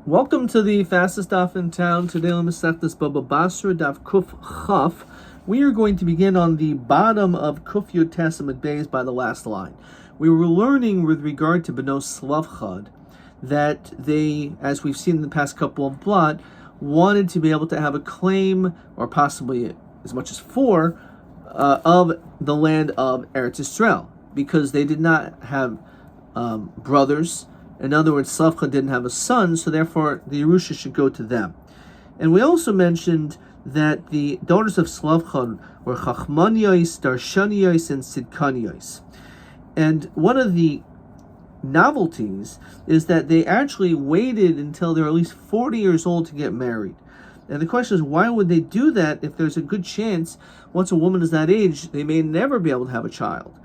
Welcome to the fastest daf in town. Today, Masechtas Bava Batra daf Kuf Chaf. We are going to begin on the bottom of Kuf Yud Testament Beis by the last line. We were learning with regard to Benos Slavchad that they, as we've seen in the past couple of blot, wanted to be able to have a claim, or possibly as much as four, of the land of Eretz Yisrael, because they did not have brothers. In other words, Slavchad didn't have a son, so therefore the Yerusha should go to them. And we also mentioned that the daughters of Slavchad were Chachmaniyos, Darshaniyos, and Sidkaniyos. And one of the novelties is that they actually waited until they were at least 40 years old to get married. And the question is, why would they do that if there's a good chance, once a woman is that age, they may never be able to have a child?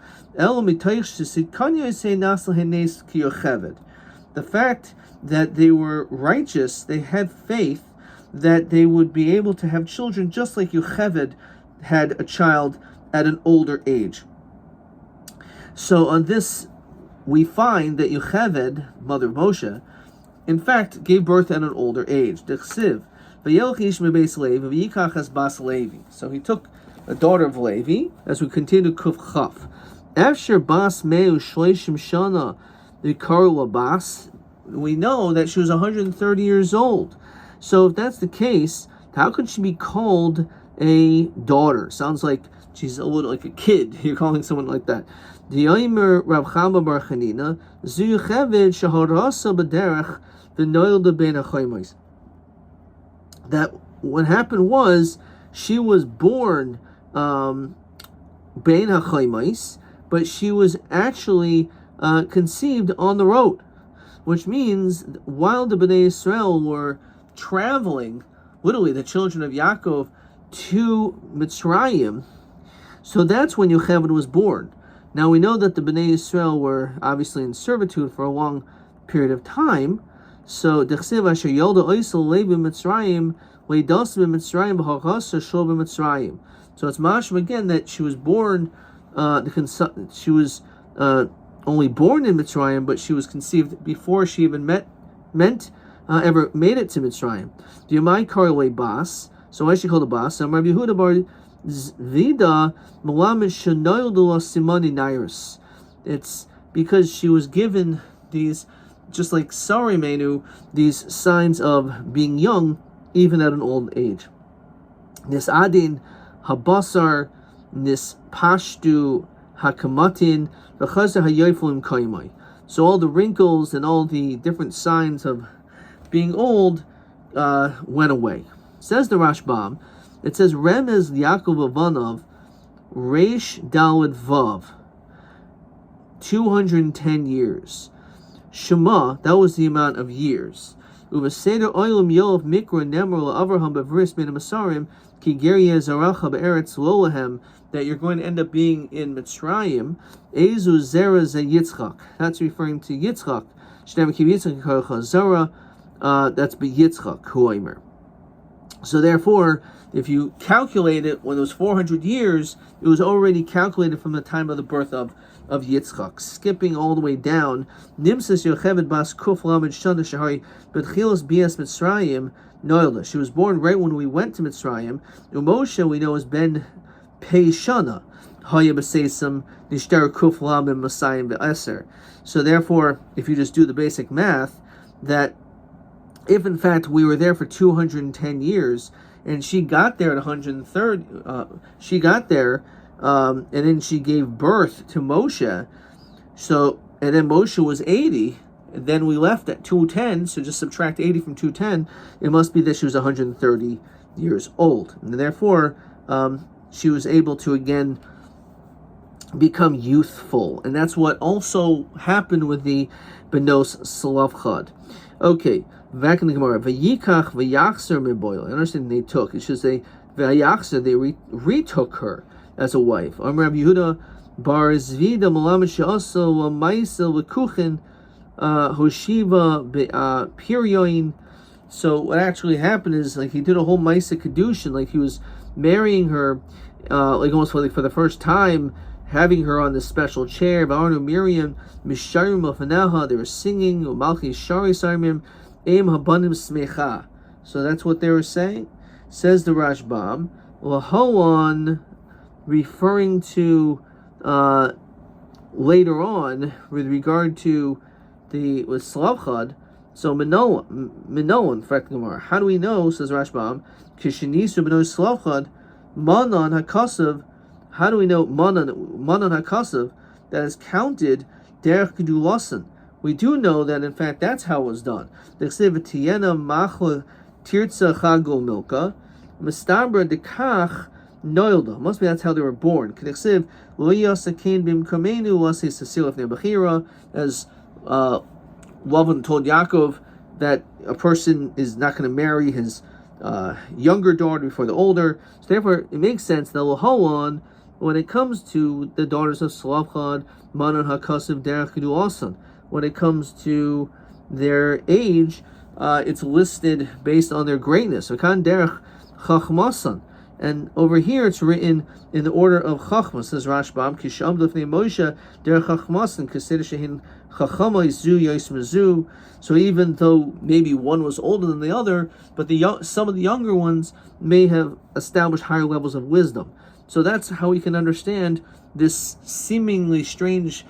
The fact that they were righteous, they had faith that they would be able to have children just like Yocheved had a child at an older age. So on this, we find that Yocheved, mother of Moshe, in fact, gave birth at an older age. So he took a daughter of Levi, as we continue Kuf Chaf. After Bas Meu Shleishim Shana, the Karla Bas, we know that she was 130 years old. So if that's the case, how could she be called a daughter? Sounds like she's a little like a kid. You're calling someone like that. The Yomer Rav Chama Bar Chanina, Zu Yocheved Shaharasa B'derech V'noilda Ben HaChaymos. That what happened was she was born Ben HaChaymos, but she was actually conceived on the road, which means while the Bnei Israel were traveling, literally the children of Yaakov, to Mitzrayim, so that's when Yocheved was born. Now we know that the Bnei Israel were obviously in servitude for a long period of time, so Dechsev Asher Yolda Oisel Levi Mitzrayim Leidas Mitzrayim B'Hachasa Shol Mitzrayim. So it's mashma again that she was born. She was only born in Mitzrayim, but she was conceived before she even ever made it to Mitzrayim. Do you mind Karle Bas? So why is she called a Bas? Rabbi Yehuda bar Zvida Malamed Shanoyldula Simoni Nairis. It's because she was given these, just like Sari Menu, these signs of being young, even at an old age. Nis Adin Habasar Nis Pashtu Hakamatin V'chazar Hayoiflim Kaimai. So all the wrinkles and all the different signs of being old went away. Says the Rashbam, it says Remez Yaakov Avanov Reish Daled Vav, 210 years. Shema, that was the amount of years. Uvaseder Oilam Yov Mikra Nemor LaAvraham Bevris Min Masarim Ki Geria Zaracha Be'eretz Lolahem, that you're going to end up being in Mitzrayim. Ezu Zera Ze Yitzchak. That's referring to Yitzchak. Shnever Ki Yitzchak Karcha Zara. That's Be Yitzchak Huaymer. So therefore, if you calculate it, when it was 400 years, it was already calculated from the time of the birth of Yitzchak. Skipping all the way down, Nimsas Yocheved Bas Kuf Lamed Shana Shahari Betchilas Bias Mitzrayim Noila. She was born right when we went to Mitzrayim. Moshe, we know, is Ben Pei Shana Haya B'Seisam Nishtar Kuf Lamed Masayim Be'eser. So therefore, if you just do the basic math, that if in fact we were there for 210 years, and she got there at 130, she got there, and then she gave birth to Moshe. So, and then Moshe was 80, and then we left at 210. So just subtract 80 from 210. It must be that she was 130 years old, and therefore she was able to again become youthful, and that's what also happened with the Benos Slavchad. Okay. Back in the Gemara, Vayikach Vayachser Meboil. I understand they took. It should say Vayachser. They retook her as a wife. Rabbi Yehuda bar Zvida Malamed She'asa Lamaisel V'Kuchen Hoshiva Piryoin. So what actually happened is, like, he did a whole Maisa Kedushin, like he was marrying her, like almost for the first time, having her on this special chair. V'Arnu Miriam Misharim Lefanaha. They were singing Malchi Shari Sarmim. Eim habanim smecha. So that's what they were saying. Says the Rashbam, Lahoan, referring to later on with regard to the with Slavchad. So Minoan, how do we know? Says Rashbam, Kishinisu b'no Slavchad, Manan hakasav. How do we know Manan hakasav that is counted derech gedulasan? We do know that in fact that's how it was done. The Tiena machla tirtza chagol milka, mistabra dekach noilda. Must be that's how they were born. K'diksiv lo yasakein bim kamenu lasi sasilif nebachira, as Lavan told Yaakov that a person is not going to marry his younger daughter before the older. So therefore, it makes sense that Lahawan, when it comes to the daughters of Slavchad, Manan HaKasav Derech Gedulasan, when it comes to their age, it's listed based on their greatness. Akan Derech Chachmasan. And over here it's written in the order of Chachma, says Rashbam, Kisham Lefnei Moshe Derech Chachmasan, Kaseder Shehin Chachama Izu Yosmazu. So even though maybe one was older than the other, but some of the younger ones may have established higher levels of wisdom. So that's how we can understand this seemingly strange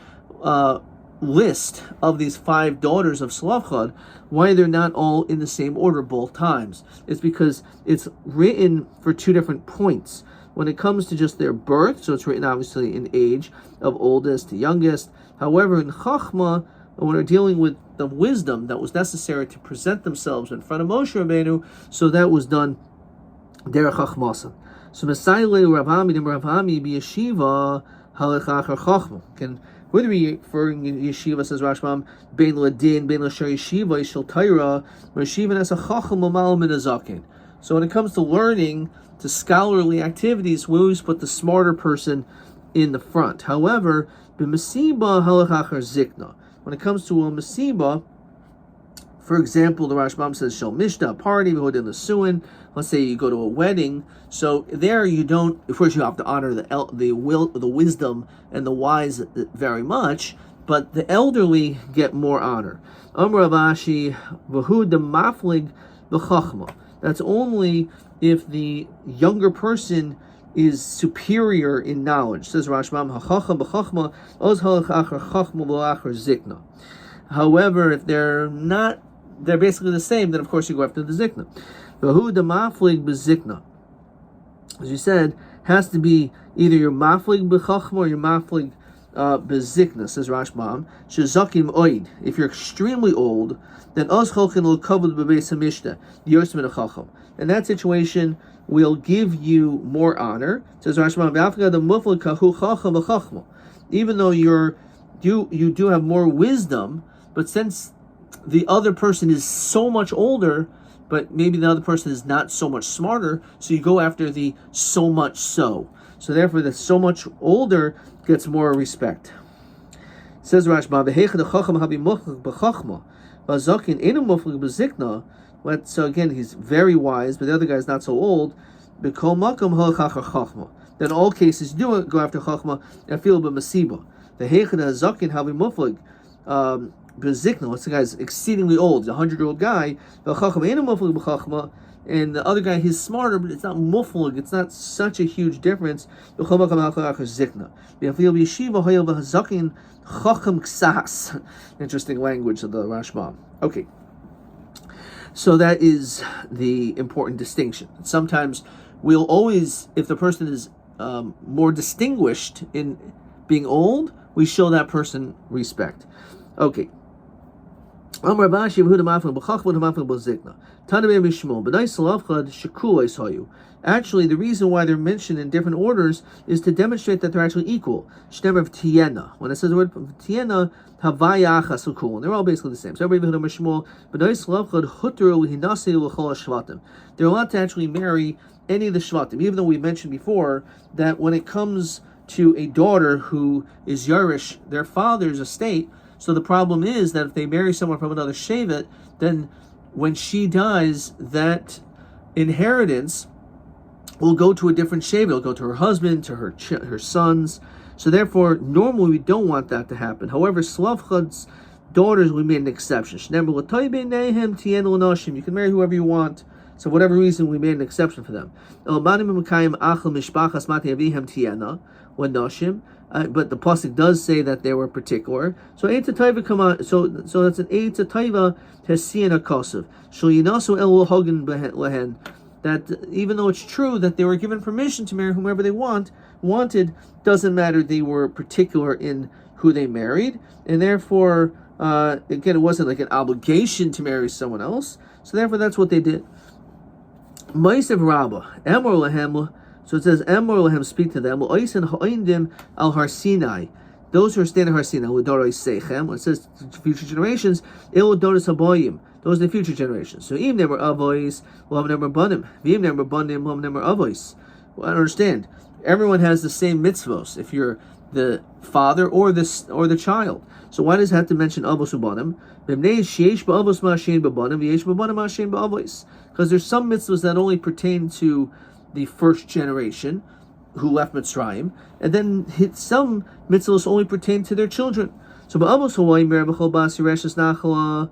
list of these 5 daughters of Slavchad, why they're not all in the same order both times. It's because it's written for 2 different points. When it comes to just their birth, so it's written obviously in age of oldest to youngest. However, in Chachma, when we're dealing with the wisdom that was necessary to present themselves in front of Moshe Rabbeinu, so that was done derech Chachmasan. So Mesayle Ravami Dem Ravami b'yeshiva halach achar Chachma. Whether we referring in yeshiva, says Rashbam, bein ladin, bein l'shar yeshiva, yishal taira, yeshiva as a chacham u'mal min azakin. So when it comes to learning, to scholarly activities, we always put the smarter person in the front. However, b'masiba halach achar zikna. When it comes to a masiba, for example, the Rashbam says shel mishta, party, v'hodin l'suin. Let's say you go to a wedding, so there you don't. Of course, you have to honor the wisdom and the wise very much, but the elderly get more honor. Amar Avashi v'hu demaflig b'chachma. That's only if the younger person is superior in knowledge. Says Rashbam, hachacham b'chachma oz halach achar chachma v'achar zikna. However, if they're not, they're basically the same, then of course you go after the zikna. V'hu demaflig b'zikna, as you said, has to be either your maflig b'chachma or your maflig b'zikna, says Rashbam. Shezakim oid. If you're extremely old, then oz cholchin l'kavod b'beis hamishta yosim min chacham. In that situation, we'll give you more honor, says Rashbam. V'afka the muflig kahu chacham v'chachma. Even though you do have more wisdom, but since the other person is so much older, but maybe the other person is not so much smarter, so you go after the so much so. So therefore, the so much older gets more respect. Says Rashbam, so again, he's very wise, but the other guy is not so old. Then in all cases, do it, go after chachma and feel b'masiba. The heichad hazakin havi muflig. Bezikna, what's the guy's exceedingly old, he's a 100-year-old guy, and the other guy, he's smarter, but it's not muflig, it's not such a huge difference. Interesting language of the Rashbam. Okay. So that is the important distinction. Sometimes we'll always, if the person is more distinguished in being old, we show that person respect. Okay. Actually, the reason why they're mentioned in different orders is to demonstrate that they're actually equal. When it says the word tiena, and they're all basically the same. So they're allowed to actually marry any of the shvatim, even though we mentioned before that when it comes to a daughter who is Yarish, their father's estate. So the problem is that if they marry someone from another shevet, then when she dies, that inheritance will go to a different shevet. It'll go to her husband, to her sons. So therefore, normally we don't want that to happen. However, Slavchad's daughters, we made an exception. You can marry whoever you want. So for whatever reason, we made an exception for them. But the pasuk does say that they were particular. So Eita Taiva come on. So that's an Eita Taiva Hesian Akosov. Shulinasu El Hogan Lehen. That even though it's true that they were given permission to marry whomever they wanted, doesn't matter. They were particular in who they married, and therefore, again, it wasn't like an obligation to marry someone else. So therefore, that's what they did. Ma'asev Rabba Emor Lahem. So it says Emor Lahem, speak to them. Oisen ha'indim al Har Sinai. Those who are standing Har Sinai, L'doros Seichem. When it says future generations, L'doros Haboyim. Those are the future generations. So Im never avois, we'll have never banim. Vim never banim, we'll have never avois. Well, I don't understand. Everyone has the same mitzvos. If you're the father or the child. So why does it have to mention avos ubanim? Because there's some mitzvahs that only pertain to the first generation who left Mitzrayim, and then some mitzvahs only pertain to their children. So ba'avos hawaii mer b'chol bas yireshes nachala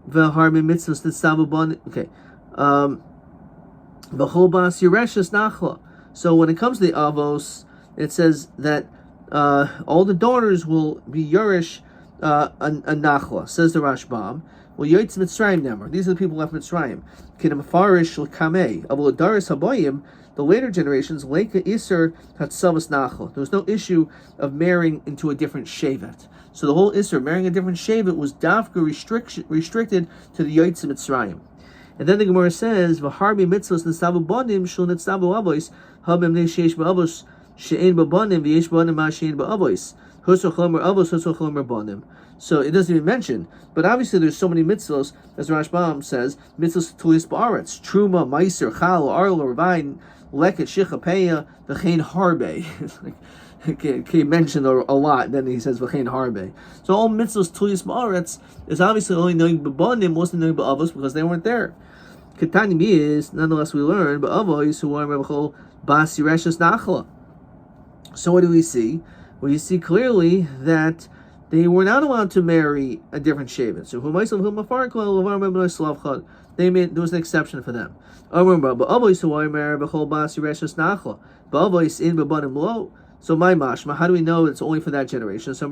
v'harmi mitzvahs t'stavu ban. Okay, b'chol bas yireshes nachala. So when it comes to the avos, it says that all the daughters will be Yerush a Nachla, says the Rashbam. Well, Yoitz Mitzrayim Nemar. These are the people who left Mitzrayim. Kinam Farish L'Kamei. Avol Daris Habayim. The later generations, Leika Iser Hatzavas Nachla. There was no issue of marrying into a different shevet. So the whole Iser, marrying a different shevet, was dafka restricted to the Yoitz Mitzrayim. And then the Gemara says, V'harbi mitzvahs n'savu bonim shul n'tzavu avos habim ne'sheish ba'avos she'en ba'bonim v'yesh ba'onim ma she'en ba'avos huso chomer avos huso chomer bonim. So it doesn't even mention, but obviously there's so many mitzvahs, as Rashbam says, mitzvahs tulis ba'aretz, truma, meiser, chal, arl, revain, leket, shichapeya, v'chein harbe. He mentioned a lot, then he says v'chein harbe. So all mitzvahs tulis ba'aretz is obviously only knowing ba'bonim, wasn't knowing ba'avos because they weren't there. Ketani is, nonetheless we learn, ba'avos who are b'chol bas yireshus nachla. So what do we see? Well, you see clearly that they were not allowed to marry a different shevet. So there was an exception for them. So my mashma, how do we know it's only for that generation? So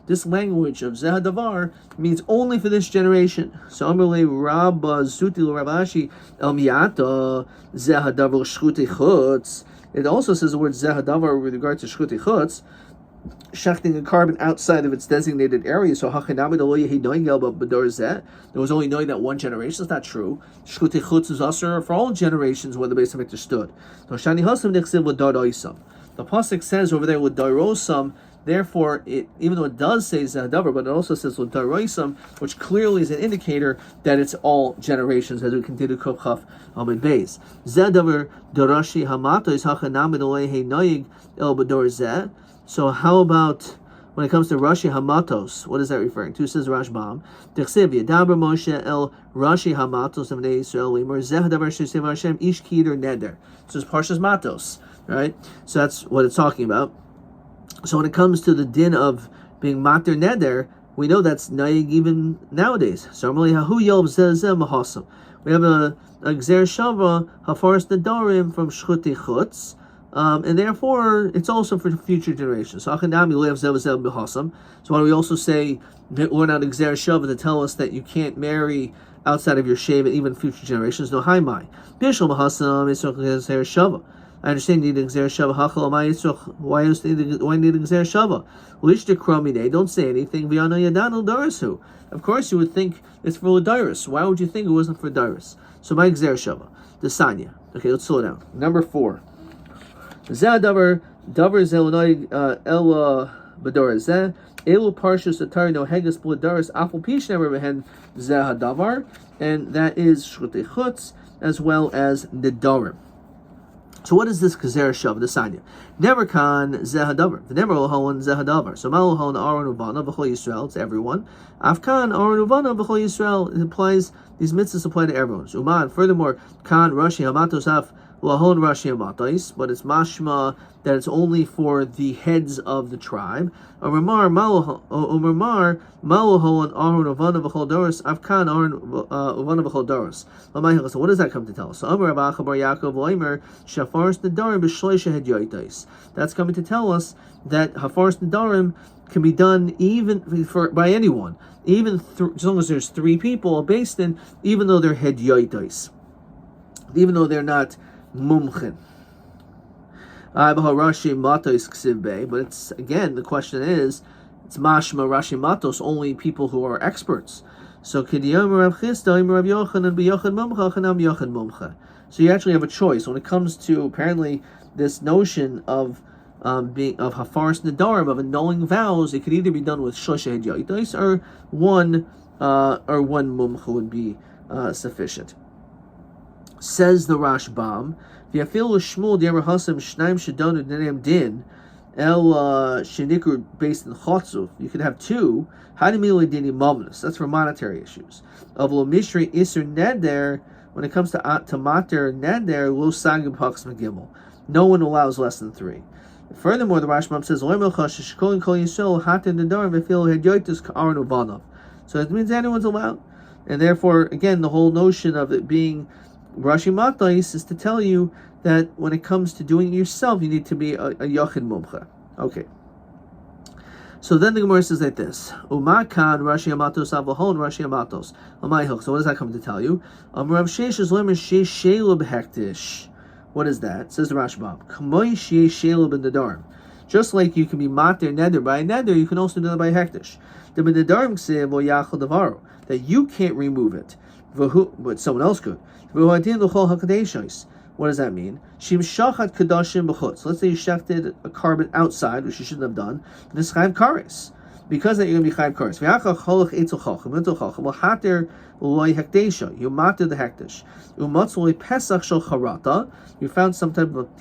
this language of Zeh Davar means only for this generation. So Amalei Rabba Zuti Ravashi El Miata Zeh Davar Shchuti Chutz. It also says the word Zeh Davar with regard to Shchuti Chutz, shechting a carbon outside of its designated area. So Hachinami Deloye Hidoing Elba Bador Zeh. There was only knowing that one generation. That's not true. Shchuti Chutz is also for all generations where the Beis Hamikdash stood. So Shani Hasam Nechsiv L'Dar Oisam. The pasuk says over there with Darosam. Therefore, even though it does say Zehadavar, but it also says L'Daroisam, which clearly is an indicator that it's all generations as we continue to Chaf Amid Beis. Zehadavar Darashi Hamato is Hachanamid Olehe Noyig El Bador Zeh. So how about when it comes to Rashi Hamatos? What is that referring to? Says Rashbam. Dechsev Yadaber Moshe El Rashi Hamatos of Israel Limor Zehadavar Shesem Hashem Ish Kider Neder. So it's Parshas Matos, right? So that's what it's talking about. So when it comes to the din of being mater neder, we know that's naig even nowadays. So we have a gzer shava hafaras nedarim from shchuti chutz, and therefore it's also for future generations. So achanami lev zev zev b'hasam. So why do we also say learn out gzer shava to tell us that you can't marry outside of your shevet, even future generations? No, hi mai bishul b'hasam isok gzer shava. I understand you need a gzer shava. Why need a gzer shava? Lishta kromine. Don't say anything. V'yana yadanu darasu. Of course, you would think it's for Ladaris. Why would you think it wasn't for Daris? So my gzer shava. The sanya. Okay, let's slow down. Number 4. Zeh davar zelonoi ela bador zeh elu parshas atari no hegas b'ladaris afal pish never behen zeh davar, and that is shchuti chutz as well as nedarim. So what is this Gezer Shav, the Sanya? Never kan Zehadavar. The never Olahon Zehadavar. So Malahon Aron Uvana V'chol Yisrael, it's everyone. Afkan Aron Uvana V'chol Yisrael, it implies, these mitzvahs apply to everyone. Uman, furthermore, Kan Rashi Hamatos Af lahon Rashi Amatais, but it's mashma that it's only for the heads of the tribe. Umar Malohon Aron Uvana V'Choldoros Avkan Aron Uvana V'Choldoros. So what does that come to tell us? So Amar Rabbi Bar Yaakov Loimer Shafaris Nedarim B'Shloisha Hedyotais. That's coming to tell us that Hafaris Nedarim can be done even by anyone, even as long as there's 3 people based in, even though they're Hedyotais, even though they're not mumchin. But it's, again, the question is, it's mashma Rashi Matos, only people who are experts. So you actually have a choice when it comes to, apparently, this notion of being of hafaris nedarim, of annulling vows. It could either be done with shosha hedyotais, or one mumcha would be sufficient. Says the Rashbam, V'yafil Shmuel D'Amar Hasam Shnaim Shadonu D'Nam Din El Shenikur based in Chotzuf. You could have 2. Hadimili Dini Momnus. That's for monetary issues. Of Lo Mishri Isser Neder. When it comes to Mater Neder Lo Sagim Paks Megimel. No one allows less than 3. Furthermore, the Rashbam says Lo Melchash Shkolin Kol Yisrael Hatin Nedarim V'yafil Hedyotis Ka'aron Uvanov. So it means anyone's allowed, and therefore, again, the whole notion of it being Rashi Matais is to tell you that when it comes to doing it yourself, you need to be a Yachid Mumcha. Okay. So then the Gemara says like this: Umakan Rashi Amatos Avahon Rashi Amatos. So what does that come to tell you? Rav Sheish is lemer Sheish Shelub Hektish. What is that? Says the Rashbam. Kamoy Sheish Shelub in the Darm. Just like you can be mater neder by neder, you can also do that by hektish. The nedarim say vo yachol davaro, that you can't remove it, but someone else could. What does that mean? Shim shachat kadashim b'chutz. Let's say you shechted a carbon outside, which you shouldn't have done. This chayv kares, because that you're going to be chayv kares. V'yachal cholach etzel chacham, etzel chacham. L'hater loy hekdesha. You mater the hekdesh. Umatzol pesach shel charata. You found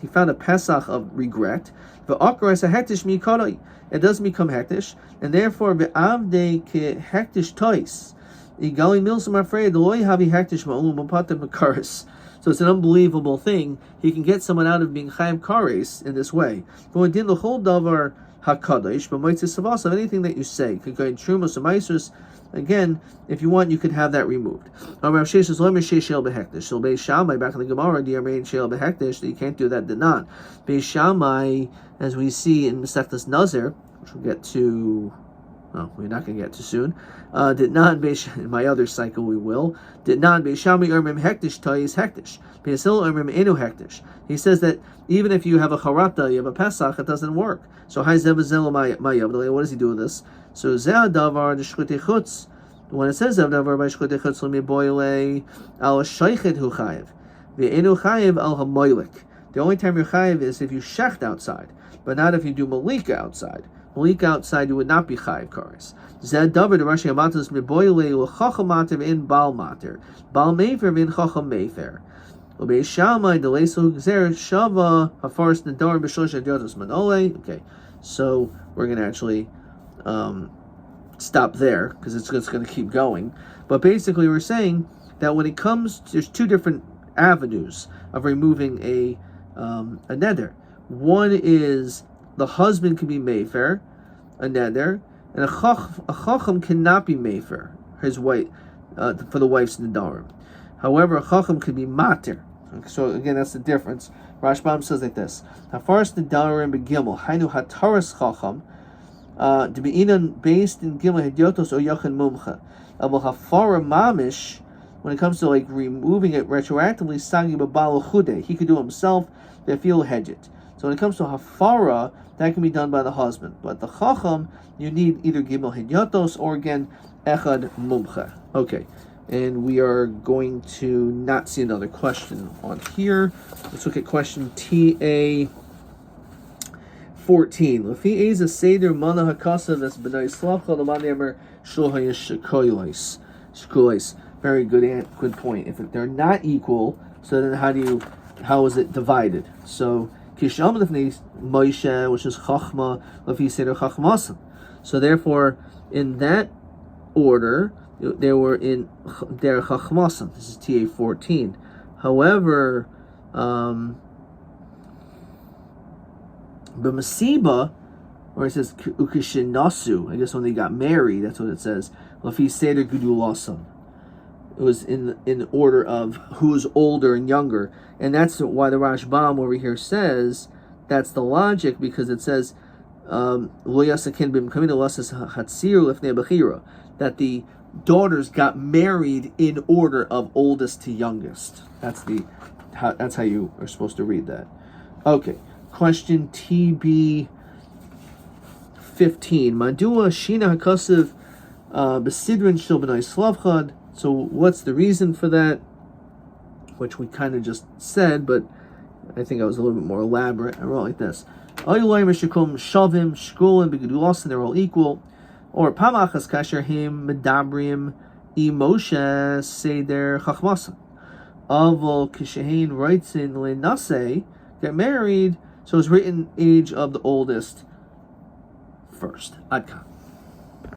he found a pesach of regret. V'akres a hekdesh mikodai. It doesn't become hekdesh, and therefore ve'avde ke hekdesh tois. So it's an unbelievable thing. He can get someone out of being chayim kares in this way. But the whole davar hakadosh, but of anything that you say could go in trumas or meisus. Again, if you want, you could have that removed. So Beis Shammai, back in the Gemara, that you can't do that. Did not. Beis Shammai, as we see in Masechtas Nazir, which we'll get to. No, we're not going to get to soon. Did not in my other cycle we will. Did not Beishami Ermim Hektish Toyis Hektish. Beisil Ermim Enu Hektish. He says that even if you have a Charata, you have a Pesach, it doesn't work. So Hai Zevazil Mayavdale, what does he do with this? So Zeadavar the Shchute Chutz. When it says Zeadavar by Shchute Chutz Lemi Boile Al Shaykhet Hu Chayev. The Enu Chayev Al Hamoilik. The only time you're Chayev is if you shecht outside, but not if you do Malika outside. Malika outside, you would not be chayiv kares. Zed davar the Rashi Amatos miboyle l'chacham mater in bal mater, bal mefer in chacham mefer. Ubeis Shammai the leisel gzer shava hafaris nedar b'shlosh adyotos manole. Okay, so we're going to actually stop there because it's going to keep going. But basically, we're saying that when it comes, there's 2 different avenues of removing a neder. One is the husband can be mefer, a neder, and a chacham cannot be mefer, his wife, for the wife's nedarim. However, a chacham can be mater. So again, that's the difference. Rashbam says like this: Hafaras nedarim begimel hainu hataras chacham to be inan based in gimel hedyotos or yachin mumcha. Abel hafara mamish, when it comes to like removing it retroactively, sagi babal chude, he could do himself. They feel hedge it. So when it comes to hafara, that can be done by the husband. But the chacham, you need either gimel hedyotos or again echad mumcha. Okay, and we are going to not see another question on here. Let's look at question TA 14. Lefi eza seder mana hakasa das b'nai slacha l'manemer shulhayish shkolis. Very good point. If they're not equal, so then how is it divided? So Kisham Moshe, which is Chachma, Lefi Seder Chachmasan. So therefore, in that order, they were in their Chachmasan. This is TA 14. However, But Masiba, where it says ukishinasu, I guess when they got married, that's what it says. Lafi seder gudulasam. It was in order of who's older and younger, and that's why the Rashbam over here says that's the logic, because it says that the daughters got married in order of oldest to youngest. That's how you are supposed to read that. Okay, question TB 15. Madua Shina Hakasav Besidrin Shil B'nai Slavchad. So what's the reason for that? Which we kind of just said, but I think I was a little bit more elaborate. I wrote like this: Shavim, Shkulim, Begedulas, and they're all equal. Or Pamachas Kasher Him Medabrim Moshe Seder Chachmasa. Avol Kishahin writes in Lenase, get married, so it's written age of the oldest first. Adkan.